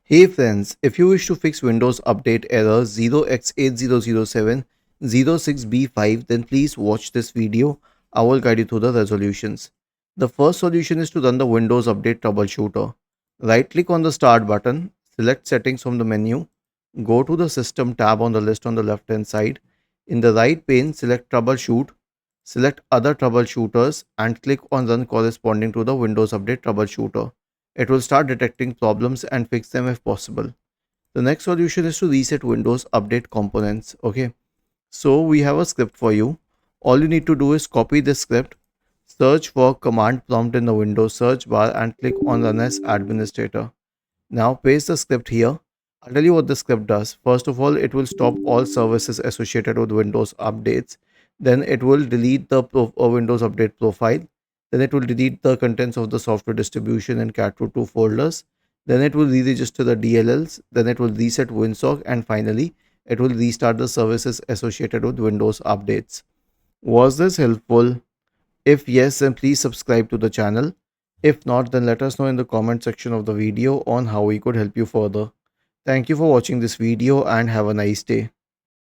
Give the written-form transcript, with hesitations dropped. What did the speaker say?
Hey friends, if you wish to fix Windows Update error 0x800706b5, then please watch this video. I will guide you through the resolutions. The first solution is to run the Windows Update Troubleshooter. Right click on the Start button, select Settings from the menu, go to the System tab on the list on the left hand side. In the right pane, select Troubleshoot, select Other Troubleshooters and click on Run corresponding to the Windows Update Troubleshooter. It will start detecting problems and fix them if possible. The next solution is to reset Windows Update components. Okay, so we have a script for you. All you need to do is copy this script, search for command prompt in the Windows search bar and click on Run as Administrator. Now paste the script here. I'll tell you what the script does. First of all, it will stop all services associated with Windows updates. Then it will delete the Windows Update profile. Then it will delete the contents of the software distribution and cat2 folders. Then it will re-register the DLLs. Then it will reset WinSock. And finally, it will restart the services associated with Windows updates. Was this helpful? If yes, then please subscribe to the channel. If not, then let us know in the comment section of the video on how we could help you further. Thank you for watching this video and have a nice day.